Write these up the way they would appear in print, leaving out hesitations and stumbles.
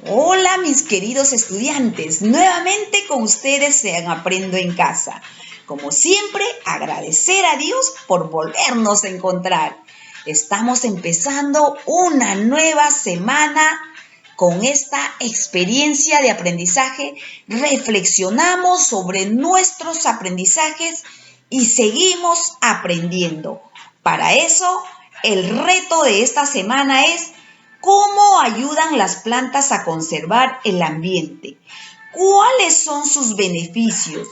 Hola mis queridos estudiantes, nuevamente con ustedes en Aprendo en Casa. Como siempre, agradecer a Dios por volvernos a encontrar. Estamos empezando una nueva semana con esta experiencia de aprendizaje. Reflexionamos sobre nuestros aprendizajes y seguimos aprendiendo. Para eso, el reto de esta semana es: ¿cómo ayudan las plantas a conservar el ambiente? ¿Cuáles son sus beneficios?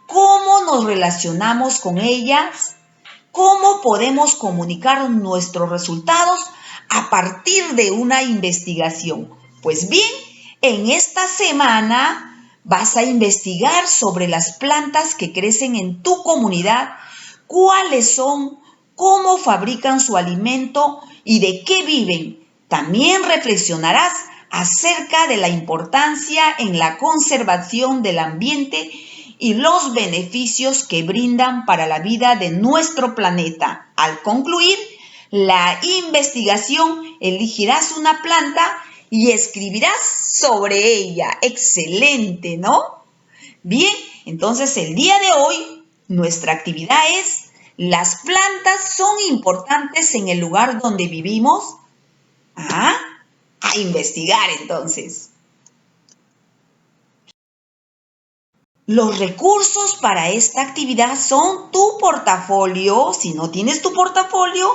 ¿Cómo nos relacionamos con ellas? ¿Cómo podemos comunicar nuestros resultados a partir de una investigación? Pues bien, en esta semana vas a investigar sobre las plantas que crecen en tu comunidad, cuáles son, cómo fabrican su alimento y de qué viven. También reflexionarás acerca de la importancia en la conservación del ambiente y los beneficios que brindan para la vida de nuestro planeta. Al concluir la investigación, elegirás una planta y escribirás sobre ella. Excelente, ¿no? Bien, entonces el día de hoy nuestra actividad es: ¿las plantas son importantes en el lugar donde vivimos? A investigar entonces. Los recursos para esta actividad son tu portafolio, si no tienes tu portafolio,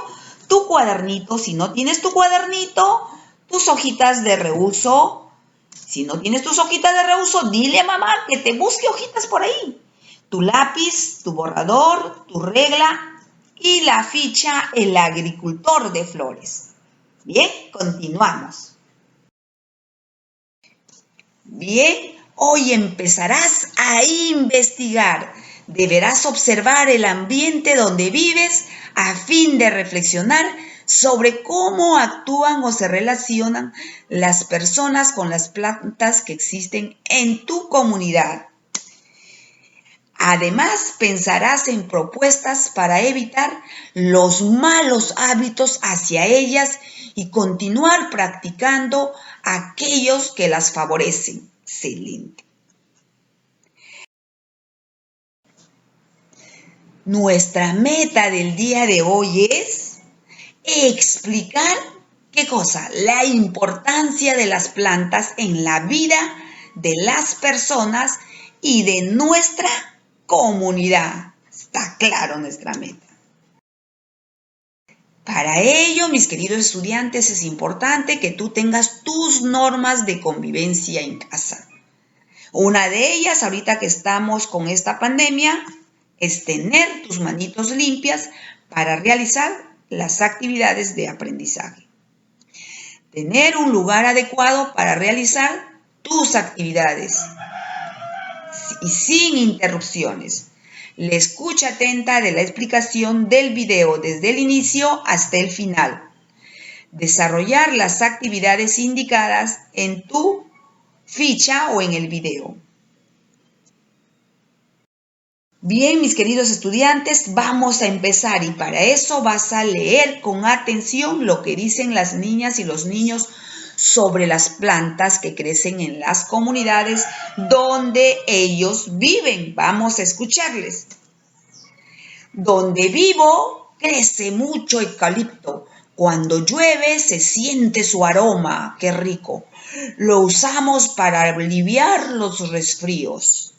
tu cuadernito, si no tienes tu cuadernito, tus hojitas de reuso. Si no tienes tus hojitas de reuso, dile a mamá que te busque hojitas por ahí. Tu lápiz, tu borrador, tu regla y la ficha El agricultor de flores. Bien, continuamos. Bien, hoy empezarás a investigar. Deberás observar el ambiente donde vives a fin de reflexionar sobre cómo actúan o se relacionan las personas con las plantas que existen en tu comunidad. Además, pensarás en propuestas para evitar los malos hábitos hacia ellas y continuar practicando aquellos que las favorecen. Excelente. Nuestra meta del día de hoy es explicar, ¿qué cosa? La importancia de las plantas en la vida de las personas y de nuestra comunidad. Está claro nuestra meta. Para ello, mis queridos estudiantes, es importante que tú tengas tus normas de convivencia en casa. Una de ellas, ahorita que estamos con esta pandemia, es tener tus manitos limpias para realizar las actividades de aprendizaje. Tener un lugar adecuado para realizar tus actividades y sin interrupciones. La escucha atenta de la explicación del video desde el inicio hasta el final. Desarrollar las actividades indicadas en tu ficha o en el video. Bien, mis queridos estudiantes, vamos a empezar y para eso vas a leer con atención lo que dicen las niñas y los niños sobre las plantas que crecen en las comunidades donde ellos viven. Vamos a escucharles. Donde vivo crece mucho eucalipto. Cuando llueve se siente su aroma. ¡Qué rico! Lo usamos para aliviar los resfríos.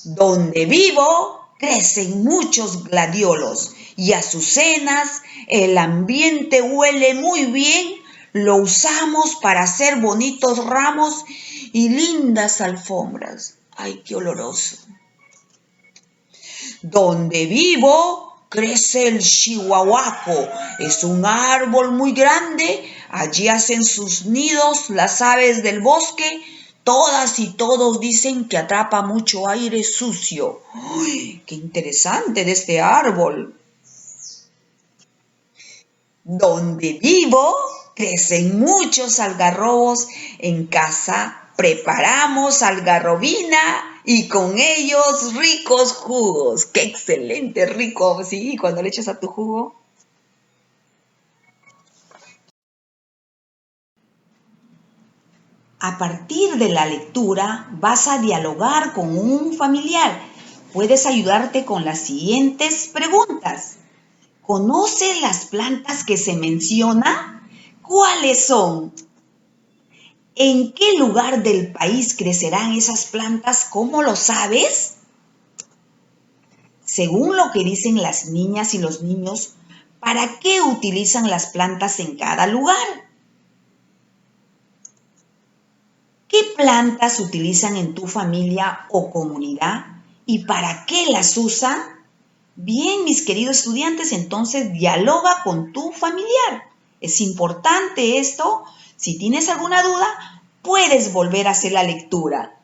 Donde vivo crecen muchos gladiolos y azucenas. El ambiente huele muy bien. Lo usamos para hacer bonitos ramos y lindas alfombras. ¡Ay, qué oloroso! Donde vivo crece el chihuahuaco. Es un árbol muy grande. Allí hacen sus nidos las aves del bosque. Todas y todos dicen que atrapa mucho aire sucio. ¡Uy, qué interesante de este árbol! Donde vivo crecen muchos algarrobos. En casa preparamos algarrobina y con ellos ricos jugos. ¡Qué excelente, rico! Sí, cuando le echas a tu jugo. A partir de la lectura vas a dialogar con un familiar. Puedes ayudarte con las siguientes preguntas. ¿Conoces las plantas que se mencionan? ¿Cuáles son? ¿En qué lugar del país crecerán esas plantas? ¿Cómo lo sabes? Según lo que dicen las niñas y los niños, ¿para qué utilizan las plantas en cada lugar? ¿Qué plantas utilizan en tu familia o comunidad y para qué las usan? Bien, mis queridos estudiantes, entonces dialoga con tu familiar. Es importante esto. Si tienes alguna duda, puedes volver a hacer la lectura.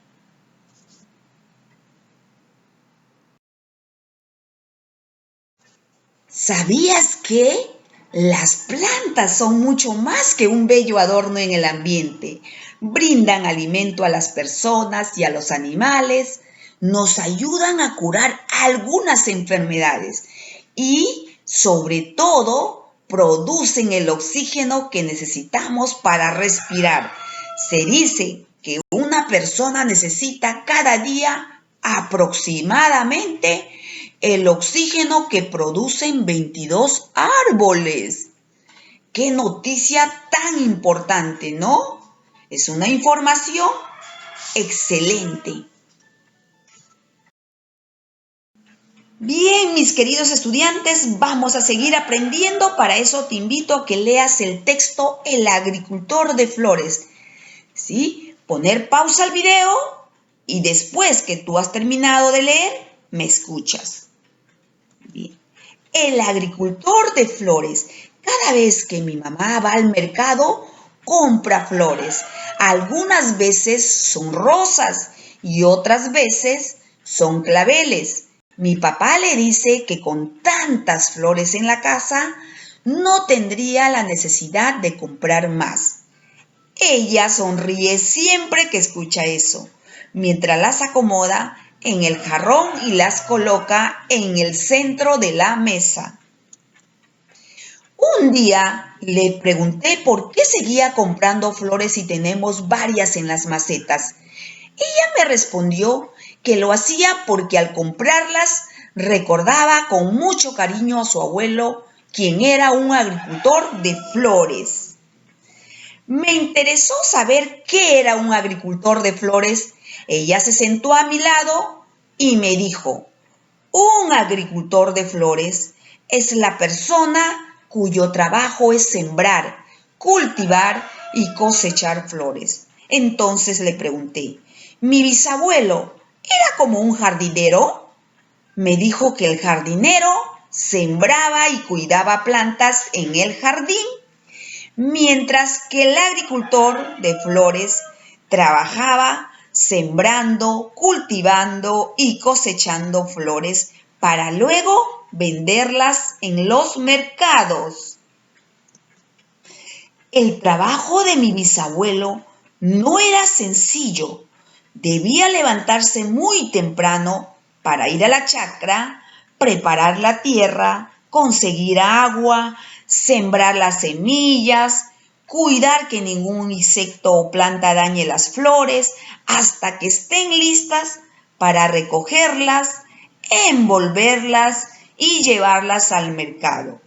¿Sabías que las plantas son mucho más que un bello adorno en el ambiente? Brindan alimento a las personas y a los animales, nos ayudan a curar algunas enfermedades y, sobre todo, producen el oxígeno que necesitamos para respirar. Se dice que una persona necesita cada día aproximadamente el oxígeno que producen 22 árboles. ¡Qué noticia tan importante!, ¿no? Es una información excelente. Bien, mis queridos estudiantes, vamos a seguir aprendiendo. Para eso te invito a que leas el texto El agricultor de flores. ¿Sí? Poner pausa al video y después que tú has terminado de leer, me escuchas. Bien. El agricultor de flores. Cada vez que mi mamá va al mercado, compra flores. Algunas veces son rosas y otras veces son claveles. Mi papá le dice que con tantas flores en la casa, no tendría la necesidad de comprar más. Ella sonríe siempre que escucha eso, mientras las acomoda en el jarrón y las coloca en el centro de la mesa. Un día le pregunté por qué seguía comprando flores si tenemos varias en las macetas. Ella me respondió que lo hacía porque al comprarlas recordaba con mucho cariño a su abuelo, quien era un agricultor de flores. Me interesó saber qué era un agricultor de flores. Ella se sentó a mi lado y me dijo: un agricultor de flores es la persona cuyo trabajo es sembrar, cultivar y cosechar flores. Entonces le pregunté: ¿mi bisabuelo era como un jardinero? Me dijo que el jardinero sembraba y cuidaba plantas en el jardín, mientras que el agricultor de flores trabajaba sembrando, cultivando y cosechando flores para luego venderlas en los mercados. El trabajo de mi bisabuelo no era sencillo. Debía levantarse muy temprano para ir a la chacra, preparar la tierra, conseguir agua, sembrar las semillas, cuidar que ningún insecto o planta dañe las flores hasta que estén listas para recogerlas, envolverlas y llevarlas al mercado.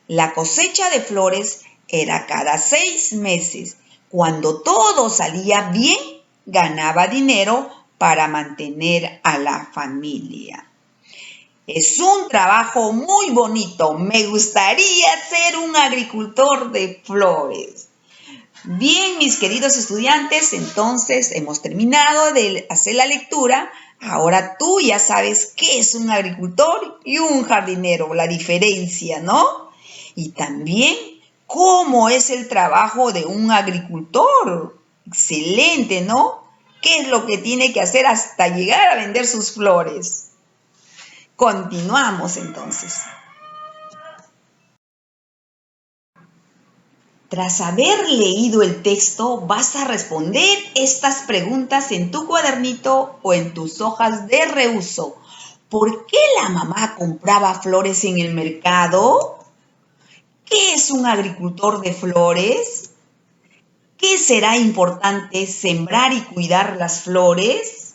La cosecha de flores era cada 6 meses. Cuando todo salía bien, ganaba dinero para mantener a la familia. Es un trabajo muy bonito. Me gustaría ser un agricultor de flores. Bien, mis queridos estudiantes, entonces hemos terminado de hacer la lectura. Ahora tú ya sabes qué es un agricultor y un jardinero, la diferencia, ¿no? Y también cómo es el trabajo de un agricultor. Excelente, ¿no? ¿Qué es lo que tiene que hacer hasta llegar a vender sus flores? Continuamos entonces. Tras haber leído el texto, vas a responder estas preguntas en tu cuadernito o en tus hojas de reuso. ¿Por qué la mamá compraba flores en el mercado? ¿Qué es un agricultor de flores? ¿Qué será importante sembrar y cuidar las flores?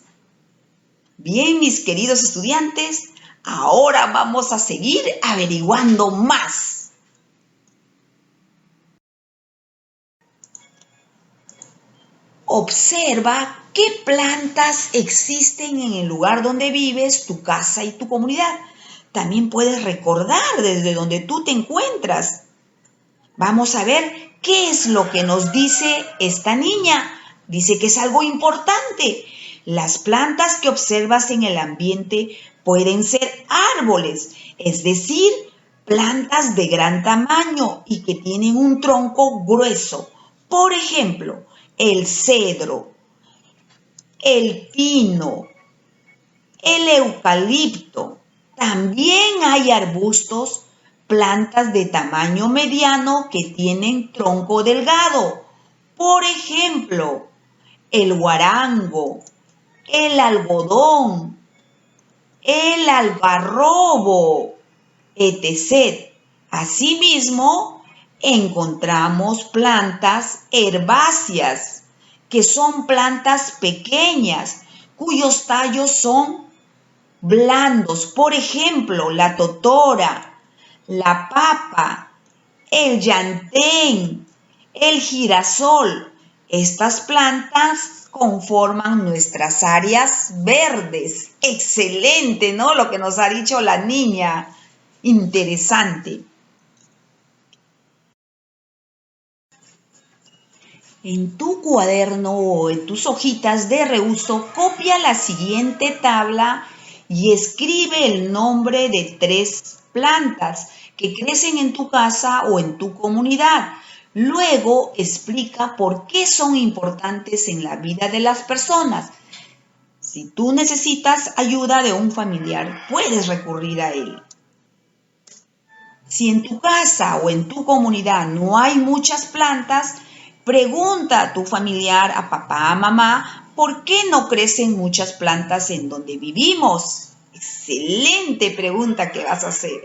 Bien, mis queridos estudiantes, ahora vamos a seguir averiguando más. Observa qué plantas existen en el lugar donde vives, tu casa y tu comunidad. También puedes recordar desde donde tú te encuentras. Vamos a ver qué es lo que nos dice esta niña. Dice que es algo importante. Las plantas que observas en el ambiente pueden ser árboles, es decir, plantas de gran tamaño y que tienen un tronco grueso. Por ejemplo, el cedro, el pino, el eucalipto. También hay arbustos, plantas de tamaño mediano que tienen tronco delgado. Por ejemplo, el guarango, el algodón, el algarrobo, etc. Asimismo, encontramos plantas herbáceas, que son plantas pequeñas, cuyos tallos son blandos. Por ejemplo, la totora, la papa, el llantén, el girasol. Estas plantas conforman nuestras áreas verdes. Excelente, ¿no? Lo que nos ha dicho la niña. Interesante. En tu cuaderno o en tus hojitas de reuso, copia la siguiente tabla y escribe el nombre de 3 plantas que crecen en tu casa o en tu comunidad. Luego explica por qué son importantes en la vida de las personas. Si tú necesitas ayuda de un familiar, puedes recurrir a él. Si en tu casa o en tu comunidad no hay muchas plantas, pregunta a tu familiar, a papá, a mamá, ¿por qué no crecen muchas plantas en donde vivimos? Excelente pregunta que vas a hacer.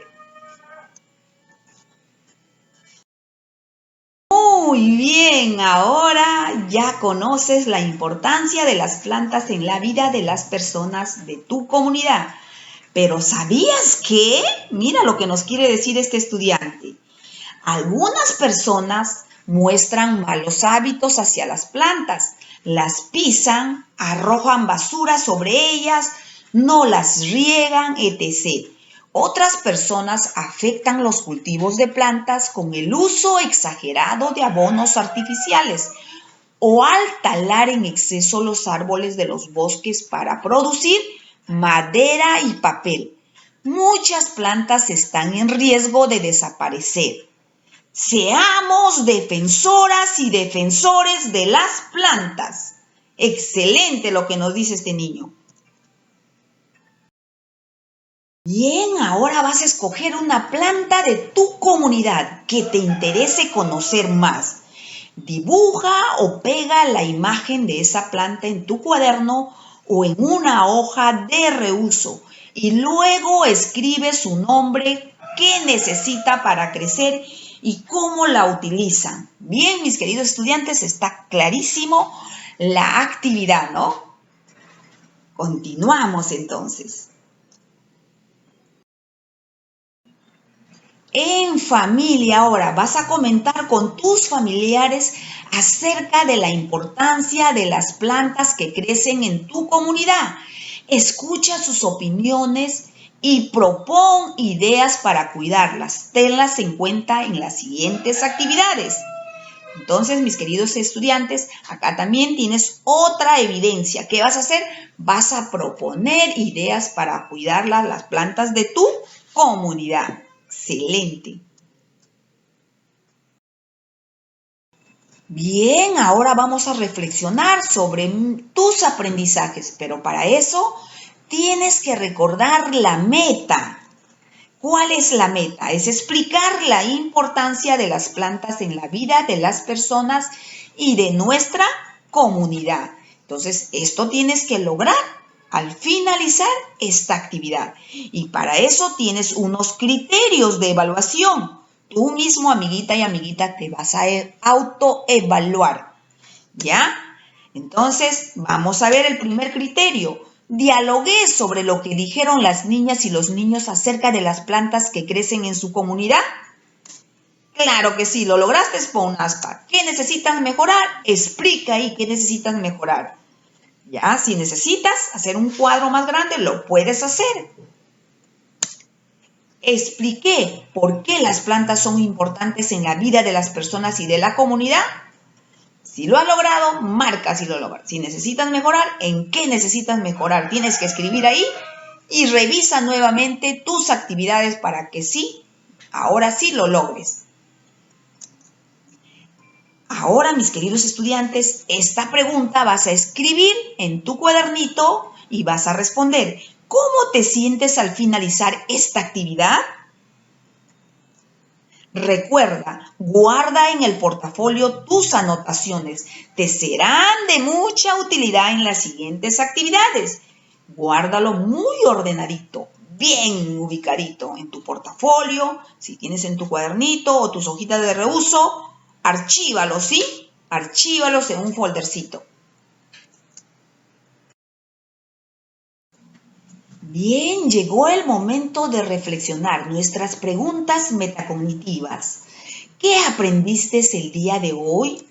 Muy bien, ahora ya conoces la importancia de las plantas en la vida de las personas de tu comunidad. Pero ¿sabías qué? Mira lo que nos quiere decir este estudiante. Algunas personas muestran malos hábitos hacia las plantas, las pisan, arrojan basura sobre ellas, no las riegan, etc. Otras personas afectan los cultivos de plantas con el uso exagerado de abonos artificiales o al talar en exceso los árboles de los bosques para producir madera y papel. Muchas plantas están en riesgo de desaparecer. Seamos defensoras y defensores de las plantas. Excelente lo que nos dice este niño. Bien, ahora vas a escoger una planta de tu comunidad que te interese conocer más. Dibuja o pega la imagen de esa planta en tu cuaderno o en una hoja de reuso y luego escribe su nombre, qué necesita para crecer y cómo la utilizan. Bien, mis queridos estudiantes, está clarísimo la actividad, ¿no? Continuamos entonces. En familia ahora vas a comentar con tus familiares acerca de la importancia de las plantas que crecen en tu comunidad. Escucha sus opiniones y propón ideas para cuidarlas. Tenlas en cuenta en las siguientes actividades. Entonces, mis queridos estudiantes, acá también tienes otra evidencia. ¿Qué vas a hacer? Vas a proponer ideas para cuidar las plantas de tu comunidad. Excelente. Bien, ahora vamos a reflexionar sobre tus aprendizajes, pero para eso tienes que recordar la meta. ¿Cuál es la meta? Es explicar la importancia de las plantas en la vida de las personas y de nuestra comunidad. Entonces, esto tienes que lograr al finalizar esta actividad. Y para eso tienes unos criterios de evaluación. Tú mismo, amiguita y amiguita, te vas a autoevaluar. ¿Ya? Entonces, vamos a ver el primer criterio. Dialogué sobre lo que dijeron las niñas y los niños acerca de las plantas que crecen en su comunidad. Claro que sí, lo lograste, pon aspa. ¿Qué necesitas mejorar? Explica ahí qué necesitas mejorar. Ya, si necesitas hacer un cuadro más grande, lo puedes hacer. Expliqué por qué las plantas son importantes en la vida de las personas y de la comunidad. Si lo has logrado, marca si lo logras. Si necesitas mejorar, ¿en qué necesitas mejorar? Tienes que escribir ahí y revisa nuevamente tus actividades para que sí, ahora sí lo logres. Ahora, mis queridos estudiantes, esta pregunta vas a escribir en tu cuadernito y vas a responder. ¿Cómo te sientes al finalizar esta actividad? Recuerda, guarda en el portafolio tus anotaciones. Te serán de mucha utilidad en las siguientes actividades. Guárdalo muy ordenadito, bien ubicadito en tu portafolio. Si tienes en tu cuadernito o tus hojitas de reuso, archívalos, ¿sí? Archívalos en un foldercito. Bien, llegó el momento de reflexionar nuestras preguntas metacognitivas. ¿Qué aprendiste el día de hoy?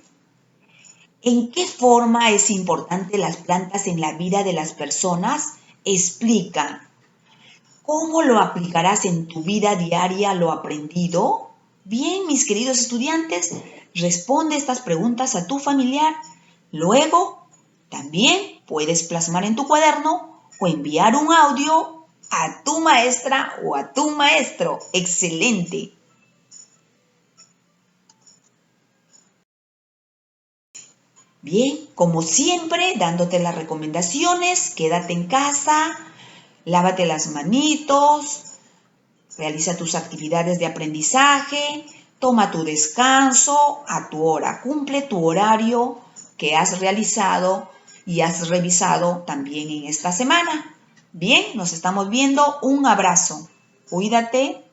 ¿En qué forma es importante las plantas en la vida de las personas? Explica. ¿Cómo lo aplicarás en tu vida diaria lo aprendido? Bien, mis queridos estudiantes, responde estas preguntas a tu familiar. Luego, también puedes plasmar en tu cuaderno o enviar un audio a tu maestra o a tu maestro. ¡Excelente! Bien, como siempre, dándote las recomendaciones, quédate en casa, lávate las manitos, realiza tus actividades de aprendizaje, toma tu descanso a tu hora, cumple tu horario que has realizado y has revisado también en esta semana. Bien, nos estamos viendo. Un abrazo. Cuídate.